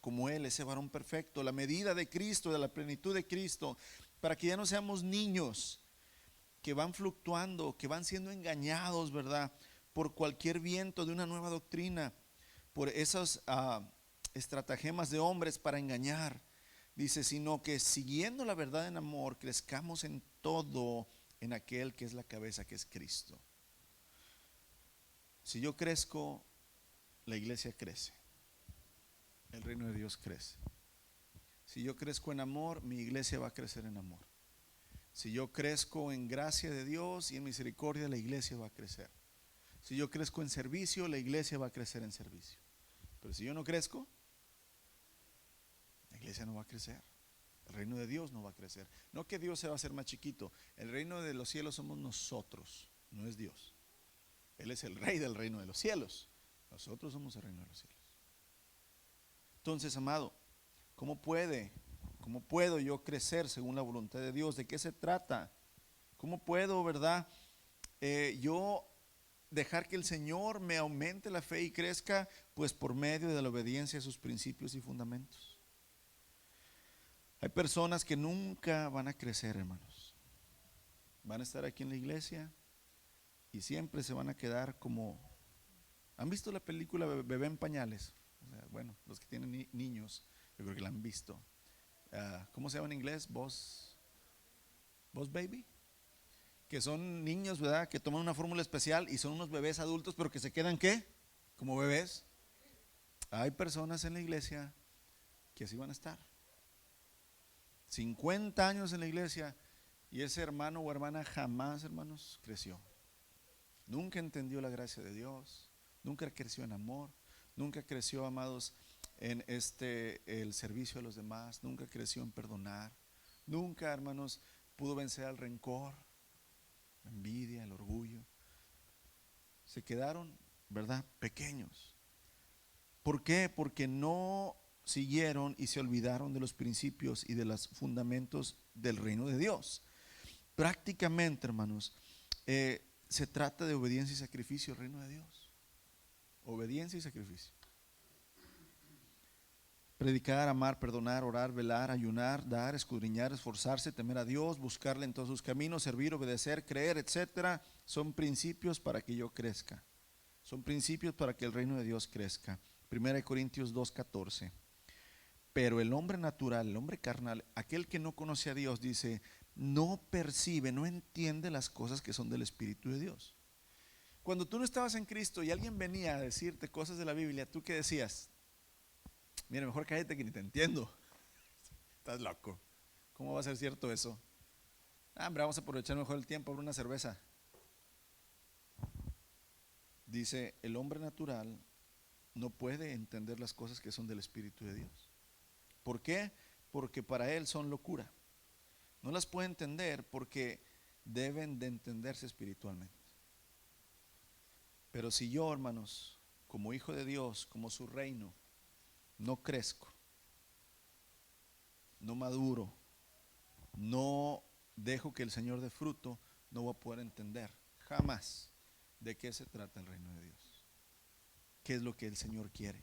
como Él, ese varón perfecto, la medida de Cristo, de la plenitud de Cristo, para que ya no seamos niños que van fluctuando, que van siendo engañados, ¿verdad?, por cualquier viento de una nueva doctrina, por esos estratagemas de hombres para engañar. Dice, sino que siguiendo la verdad en amor, crezcamos en todo en aquel que es la cabeza, que es Cristo. Si yo crezco, la iglesia crece, el reino de Dios crece. Si yo crezco en amor, mi iglesia va a crecer en amor. Si yo crezco en gracia de Dios y en misericordia, la iglesia va a crecer. Si yo crezco en servicio, la iglesia va a crecer en servicio. Pero si yo no crezco, la iglesia no va a crecer. El reino de Dios no va a crecer. No que Dios se va a hacer más chiquito. El reino de los cielos somos nosotros, no es Dios. Él es el rey del reino de los cielos. Nosotros somos el reino de los cielos. Entonces, amado, ¿cómo puedo yo crecer según la voluntad de Dios? ¿De qué se trata? ¿Cómo puedo, verdad, yo dejar que el Señor me aumente la fe y crezca? Pues por medio de la obediencia a sus principios y fundamentos. Hay personas que nunca van a crecer, hermanos. Van a estar aquí en la iglesia y siempre se van a quedar como... ¿Han visto la película Bebé en Pañales? O sea, bueno, los que tienen niños, yo creo que la han visto. ¿Cómo se llama en inglés? Boss Baby. Que son niños, ¿verdad?, que toman una fórmula especial y son unos bebés adultos, pero que se quedan, ¿qué? Como bebés. Hay personas en la iglesia que así van a estar. 50 años en la iglesia y ese hermano o hermana jamás, hermanos, creció. Nunca entendió la gracia de Dios, nunca creció en amor, nunca creció, amados, en el servicio a los demás, nunca creció en perdonar, nunca, hermanos, pudo vencer al rencor, la envidia, el orgullo. Se quedaron, ¿verdad?, pequeños. ¿Por qué? Porque no siguieron y se olvidaron de los principios y de los fundamentos del reino de Dios. Prácticamente, hermanos, se trata de obediencia y sacrificio al reino de Dios. Obediencia y sacrificio. Predicar, amar, perdonar, orar, velar, ayunar, dar, escudriñar, esforzarse, temer a Dios, buscarle en todos sus caminos, servir, obedecer, creer, etcétera, son principios para que yo crezca. Son principios para que el reino de Dios crezca. 1 Corintios 2:14. Pero el hombre natural, el hombre carnal, aquel que no conoce a Dios, dice, no percibe, no entiende las cosas que son del Espíritu de Dios. Cuando tú no estabas en Cristo y alguien venía a decirte cosas de la Biblia, ¿tú qué decías? Mira, mejor cállate que ni te entiendo. Estás loco. ¿Cómo va a ser cierto eso? Ah, hombre, vamos a aprovechar mejor el tiempo, abrir una cerveza. Dice, el hombre natural no puede entender las cosas que son del Espíritu de Dios. ¿Por qué? Porque para él son locura. No las puede entender porque deben de entenderse espiritualmente. Pero si yo, hermanos, como hijo de Dios, como su reino, no crezco, no maduro, no dejo que el Señor dé fruto, no voy a poder entender jamás de qué se trata el reino de Dios, qué es lo que el Señor quiere.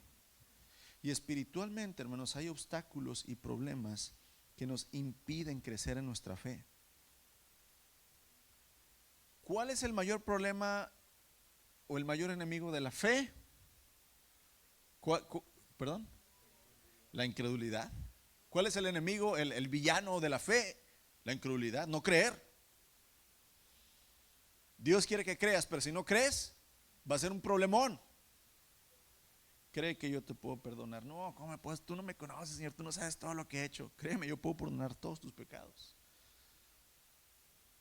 Y espiritualmente, hermanos, hay obstáculos y problemas que nos impiden crecer en nuestra fe. ¿Cuál es el mayor problema o el mayor enemigo de la fe? ¿Perdón? La incredulidad. ¿Cuál es el enemigo, el villano de la fe? La incredulidad, no creer. Dios quiere que creas, pero si no crees, va a ser un problemón. Cree que yo te puedo perdonar. No, ¿cómo me puedes? Tú no me conoces, Señor, tú no sabes todo lo que he hecho. Créeme, yo puedo perdonar todos tus pecados.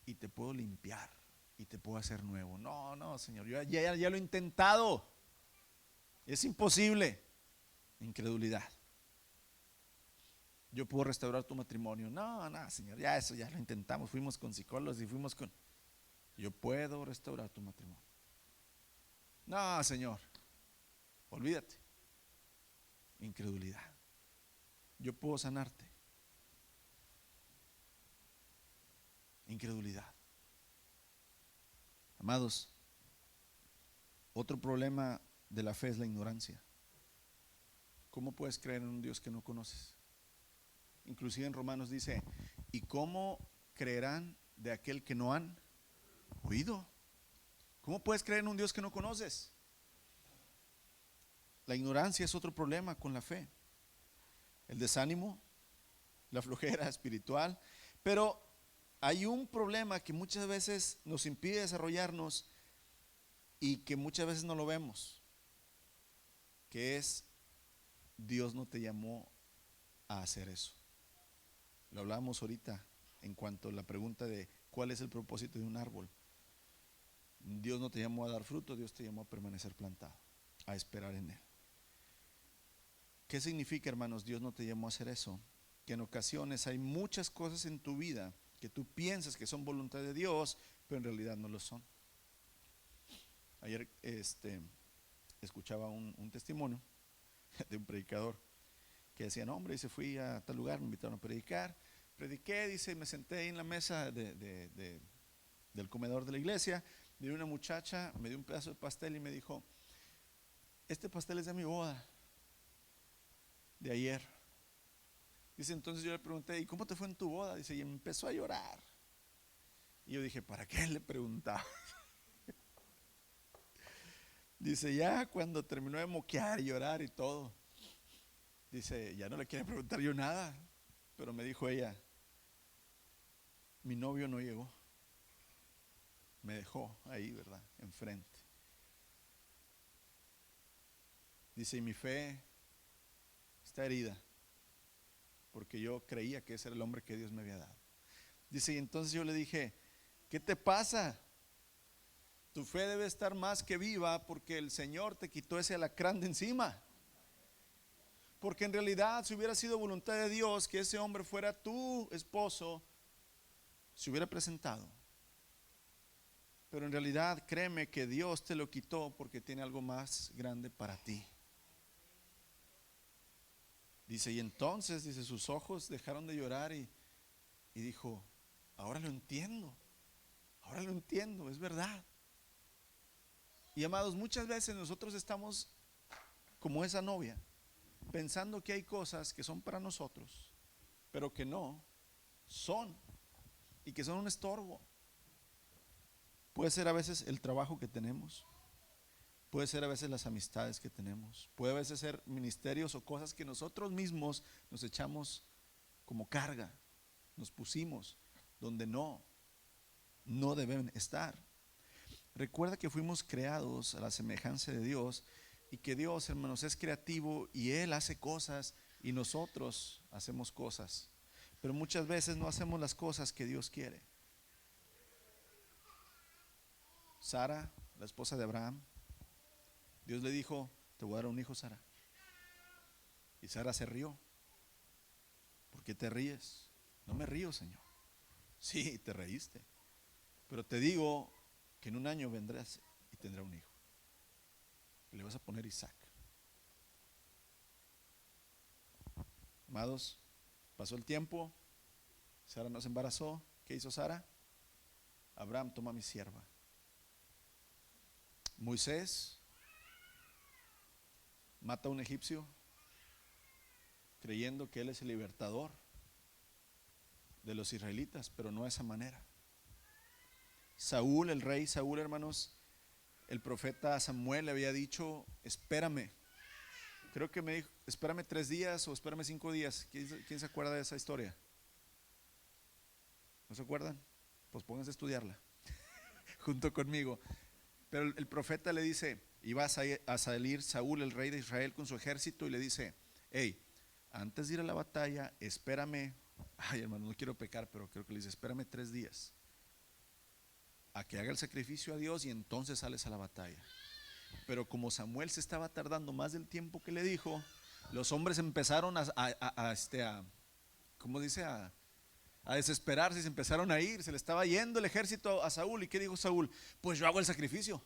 Y te puedo limpiar y te puedo hacer nuevo. No, no, Señor, yo ya lo he intentado. Es imposible. Incredulidad. Yo puedo restaurar tu matrimonio. No, no, Señor, ya eso ya lo intentamos. Fuimos con psicólogos y fuimos con... Yo puedo restaurar tu matrimonio. No, Señor, olvídate. Incredulidad. Yo puedo sanarte. Incredulidad. Amados, otro problema de la fe es la ignorancia. ¿Cómo puedes creer en un Dios que no conoces? Inclusive en Romanos dice, ¿y cómo creerán de aquel que no han oído? ¿Cómo puedes creer en un Dios que no conoces? La ignorancia es otro problema con la fe. El desánimo, la flojera espiritual. Pero hay un problema que muchas veces nos impide desarrollarnos y que muchas veces no lo vemos, que es Dios no te llamó a hacer eso. Lo hablábamos ahorita en cuanto a la pregunta de cuál es el propósito de un árbol. Dios no te llamó a dar fruto, Dios te llamó a permanecer plantado, a esperar en Él. ¿Qué significa, hermanos? Dios no te llamó a hacer eso. Que en ocasiones hay muchas cosas en tu vida que tú piensas que son voluntad de Dios, pero en realidad no lo son. Ayer escuchaba un testimonio de un predicador que decía, no, hombre, dice, fui a tal lugar, me invitaron a predicar, prediqué, dice, me senté ahí en la mesa del comedor de la iglesia, vino una muchacha, me dio un pedazo de pastel y me dijo, este pastel es de mi boda, de ayer. Dice, entonces yo le pregunté, ¿y cómo te fue en tu boda? Dice, y empezó a llorar. Y yo dije, ¿para qué le preguntaba? Dice, ya cuando terminó de moquear y llorar y todo, dice, ya no le quiere preguntar yo nada. Pero me dijo ella, mi novio no llegó. Me dejó ahí, ¿verdad? Enfrente. Dice, y mi fe está herida, porque yo creía que ese era el hombre que Dios me había dado. Dice, y entonces yo le dije, ¿qué te pasa? Tu fe debe estar más que viva porque el Señor te quitó ese alacrán de encima. Porque en realidad, si hubiera sido voluntad de Dios que ese hombre fuera tu esposo, se hubiera presentado. Pero en realidad, créeme que Dios te lo quitó porque tiene algo más grande para ti. Dice, y entonces, dice, sus ojos dejaron de llorar y dijo, ahora lo entiendo, es verdad. Y amados, muchas veces nosotros estamos como esa novia, pensando que hay cosas que son para nosotros, pero que no son, y que son un estorbo. Puede ser a veces el trabajo que tenemos, puede ser a veces las amistades que tenemos, puede a veces ser ministerios o cosas que nosotros mismos nos echamos como carga, nos pusimos donde no deben estar. Recuerda que fuimos creados a la semejanza de Dios y que Dios, hermanos, es creativo y Él hace cosas y nosotros hacemos cosas. Pero muchas veces no hacemos las cosas que Dios quiere. Sara, la esposa de Abraham, Dios le dijo: te voy a dar un hijo, Sara. Y Sara se rió. ¿Por qué te ríes? No me río, Señor. Sí, te reíste, pero te digo que en un año vendrás y tendrás un hijo. Le vas a poner Isaac. Amados, pasó el tiempo, Sara no se embarazó. ¿Qué hizo Sara? Abraham, toma mi sierva. Moisés mata a un egipcio creyendo que él es el libertador de los israelitas, pero no de esa manera. Saúl, el rey Saúl, hermanos, el profeta Samuel le había dicho: espérame. Creo que me dijo: espérame 3 días o espérame 5 días. ¿Quién se acuerda de esa historia? ¿No se acuerdan? Pues pónganse a estudiarla junto conmigo. Pero el profeta le dice, iba a salir Saúl, el rey de Israel, con su ejército, y le dice: hey, antes de ir a la batalla, espérame. Ay, hermano, no quiero pecar, pero creo que le dice: espérame 3 días a que haga el sacrificio a Dios y entonces sales a la batalla. Pero como Samuel se estaba tardando más del tiempo que le dijo, los hombres empezaron ¿cómo dice? A desesperarse, y se empezaron a ir. Se le estaba yendo el ejército a Saúl. ¿Y qué dijo Saúl? Pues yo hago el sacrificio.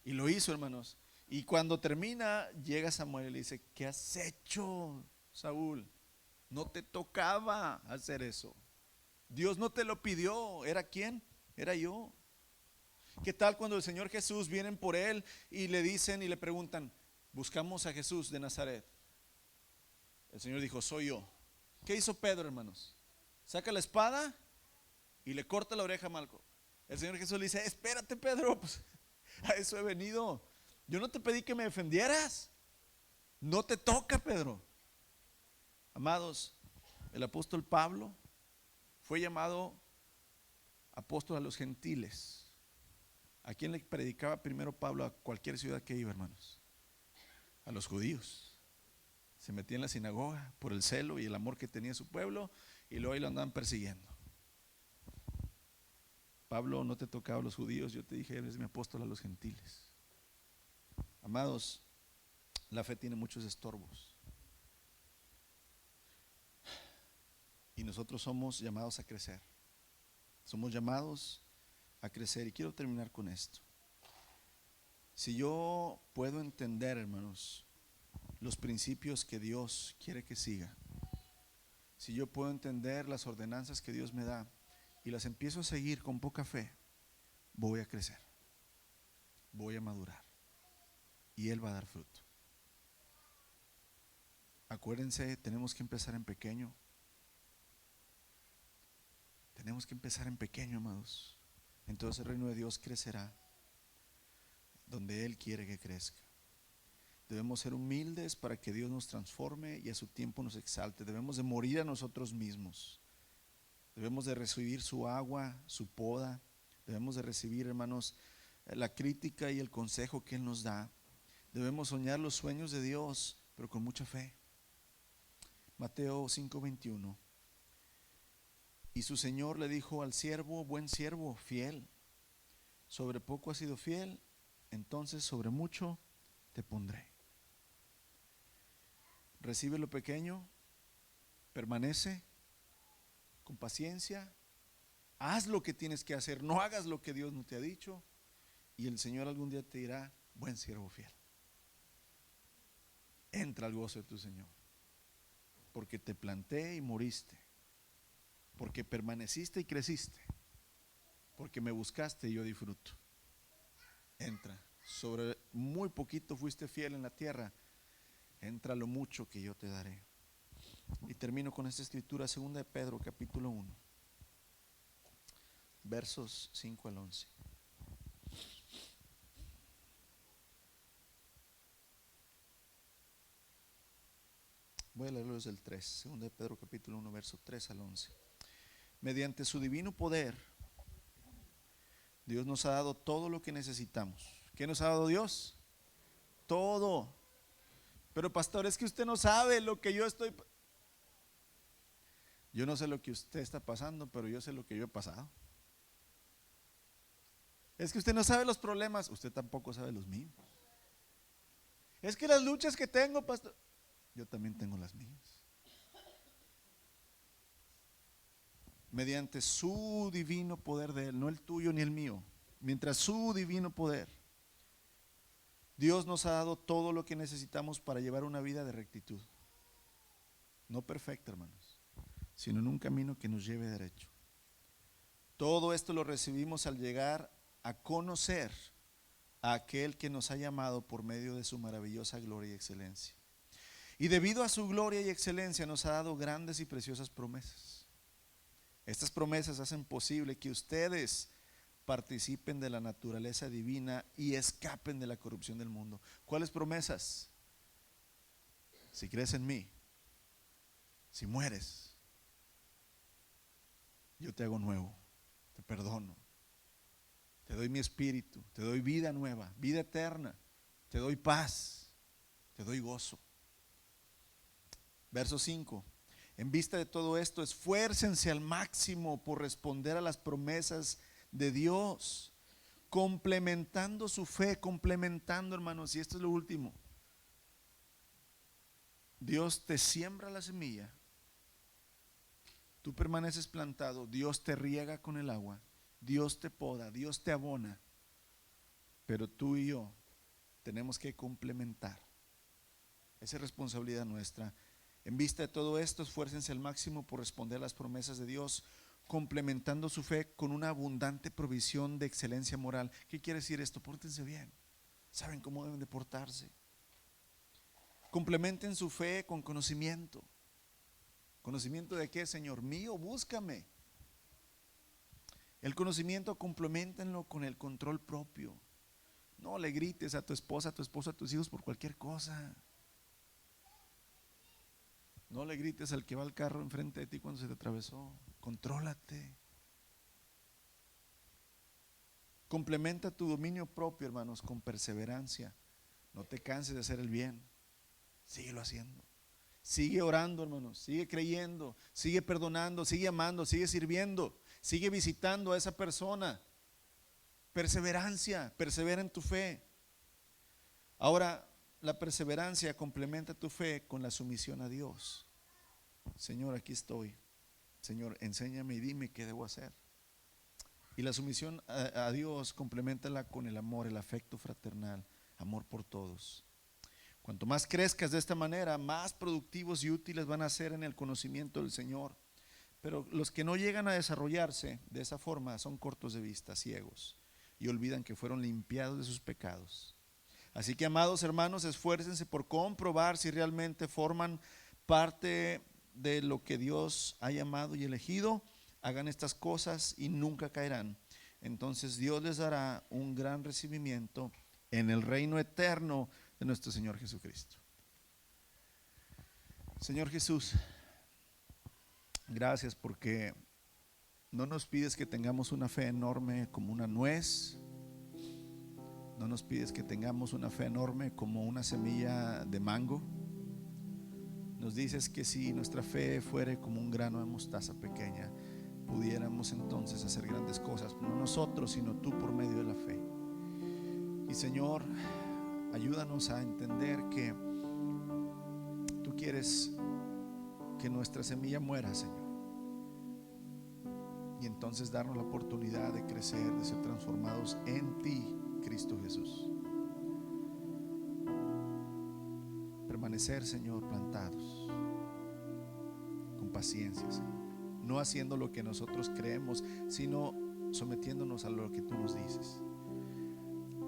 Y lo hizo, hermanos. Y cuando termina, llega Samuel y le dice: ¿qué has hecho, Saúl? No te tocaba hacer eso. Dios no te lo pidió. ¿Era quién? Era yo. ¿Qué tal cuando el Señor Jesús vienen por él y le dicen y le preguntan: buscamos a Jesús de Nazaret? El Señor dijo: soy yo. ¿Qué hizo Pedro, hermanos? Saca la espada y le corta la oreja a Malco. El Señor Jesús le dice: espérate, Pedro, pues a eso he venido. Yo no te pedí que me defendieras. No te toca, Pedro. Amados, el apóstol Pablo fue llamado apóstol a los gentiles. ¿A quién le predicaba primero Pablo? A cualquier ciudad que iba, hermanos. A los judíos. Se metía en la sinagoga por el celo y el amor que tenía su pueblo, y luego ahí lo andaban persiguiendo. Pablo, no te tocaba a los judíos, yo te dije: eres mi apóstol a los gentiles. Amados, la fe tiene muchos estorbos y nosotros somos llamados a crecer. Somos llamados a crecer. Y quiero terminar con esto. Si yo puedo entender, hermanos, los principios que Dios quiere que siga, si yo puedo entender las ordenanzas que Dios me da y las empiezo a seguir con poca fe, voy a crecer, voy a madurar y Él va a dar fruto. Acuérdense, tenemos que empezar en pequeño. Tenemos que empezar en pequeño, amados. Entonces el reino de Dios crecerá donde Él quiere que crezca. Debemos ser humildes para que Dios nos transforme y a su tiempo nos exalte. Debemos de morir a nosotros mismos. Debemos de recibir su agua, su poda. Debemos de recibir, hermanos, la crítica y el consejo que Él nos da. Debemos soñar los sueños de Dios, pero con mucha fe. Mateo 5:21. Y su Señor le dijo al siervo: buen siervo, fiel. Sobre poco has sido fiel, entonces sobre mucho te pondré. Recibe lo pequeño, permanece con paciencia, haz lo que tienes que hacer, no hagas lo que Dios no te ha dicho, y el Señor algún día te dirá: buen siervo fiel. Entra al gozo de tu Señor, porque te planté y moriste, porque permaneciste y creciste, porque me buscaste y yo disfruto. Entra. Sobre muy poquito fuiste fiel en la tierra, entra lo mucho que yo te daré. Y termino con esta escritura, 2 de Pedro capítulo 1, versos 5 al 11. Voy a leerlo desde el 3, 2 de Pedro capítulo 1, verso 3 al 11. Mediante su divino poder, Dios nos ha dado todo lo que necesitamos. ¿Qué nos ha dado Dios? Todo. Pero pastor, es que usted no sabe lo que yo Yo no sé lo que usted está pasando, pero yo sé lo que yo he pasado. Es que usted no sabe los problemas, usted tampoco sabe los míos. Es que las luchas que tengo, pastor, yo también tengo las mías. Mediante su divino poder de Él, no el tuyo ni el mío, mientras su divino poder, Dios nos ha dado todo lo que necesitamos para llevar una vida de rectitud. No perfecta, hermanos, sino en un camino que nos lleve derecho. Todo esto lo recibimos al llegar a conocer a aquel que nos ha llamado por medio de su maravillosa gloria y excelencia. Y debido a su gloria y excelencia nos ha dado grandes y preciosas promesas. Estas promesas hacen posible que ustedes participen de la naturaleza divina y escapen de la corrupción del mundo. ¿Cuáles promesas? Si crees en mí, si mueres, yo te hago nuevo, te perdono, te doy mi espíritu, te doy vida nueva, vida eterna, te doy paz, te doy gozo. Verso 5. En vista de todo esto, esfuércense al máximo por responder a las promesas de Dios, complementando su fe, complementando, hermanos, y esto es lo último. Dios te siembra la semilla, tú permaneces plantado, Dios te riega con el agua, Dios te poda, Dios te abona, pero tú y yo tenemos que complementar. Esa es responsabilidad nuestra. En vista de todo esto, esfuércense al máximo por responder a las promesas de Dios, complementando su fe con una abundante provisión de excelencia moral. ¿Qué quiere decir esto? Pórtense bien, saben cómo deben de portarse. Complementen su fe con conocimiento. ¿Conocimiento de qué, Señor? Mío, búscame. El conocimiento complementenlo con el control propio. No le grites a tu esposa, a tu esposo, a tus hijos por cualquier cosa. No le grites al que va al carro enfrente de ti cuando se te atravesó. Contrólate. Complementa tu dominio propio, hermanos, con perseverancia. No te canses de hacer el bien. Síguelo haciendo. Sigue orando, hermanos. Sigue creyendo. Sigue perdonando. Sigue amando. Sigue sirviendo. Sigue visitando a esa persona. Perseverancia. Persevera en tu fe. Ahora, la perseverancia complementa tu fe con la sumisión a Dios. Señor, aquí estoy. Señor, enséñame y dime qué debo hacer. Y la sumisión a Dios compleméntala con el amor, el afecto fraternal, amor por todos. Cuanto más crezcas de esta manera, más productivos y útiles van a ser en el conocimiento del Señor. Pero los que no llegan a desarrollarse de esa forma son cortos de vista, ciegos, y olvidan que fueron limpiados de sus pecados. Así que, amados hermanos, esfuércense por comprobar si realmente forman parte de lo que Dios ha llamado y elegido. Hagan estas cosas y nunca caerán. Entonces Dios les dará un gran recibimiento en el reino eterno de nuestro Señor Jesucristo. Señor Jesús, gracias porque no nos pides que tengamos una fe enorme como una nuez. No nos pides que tengamos una fe enorme como una semilla de mango. Nos dices que si nuestra fe fuere como un grano de mostaza pequeña, pudiéramos entonces hacer grandes cosas, no nosotros, sino tú por medio de la fe. Y Señor, ayúdanos a entender que tú quieres que nuestra semilla muera, Señor, y entonces darnos la oportunidad de crecer, de ser transformados en ti, Cristo Jesús. Permanecer, Señor, plantados con paciencia, Señor, no haciendo lo que nosotros creemos, sino sometiéndonos a lo que tú nos dices.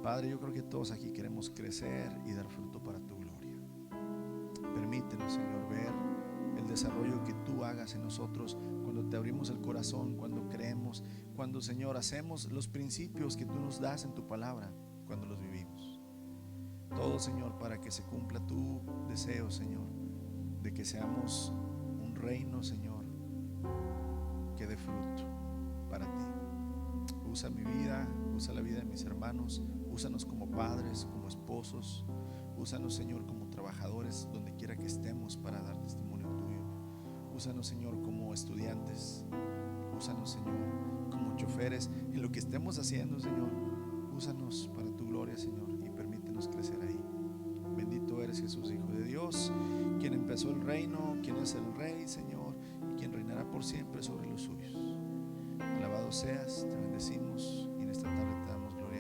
Padre, yo creo que todos aquí queremos crecer y dar fruto para tu gloria. Permítenos, Señor, ver el desarrollo que tú hagas en nosotros cuando te abrimos el corazón, cuando creemos, cuando, Señor, hacemos los principios que tú nos das en tu palabra, cuando los vivimos. Todo, Señor, para que se cumpla tu deseo, Señor, de que seamos un reino, Señor, que dé fruto para ti. Usa mi vida, usa la vida de mis hermanos, úsanos como padres, como esposos, úsanos, Señor, como trabajadores, donde quiera que estemos para dar testimonio tuyo. Úsanos, Señor, como estudiantes. Úsanos, Señor, como choferes. En lo que estemos haciendo, Señor, úsanos para tu gloria, Señor, y permítenos crecer ahí. Bendito eres, Jesús, Hijo de Dios, quien empezó el reino, quien es el Rey, Señor, y quien reinará por siempre sobre los suyos. Alabado seas, te bendecimos y en esta tarde te damos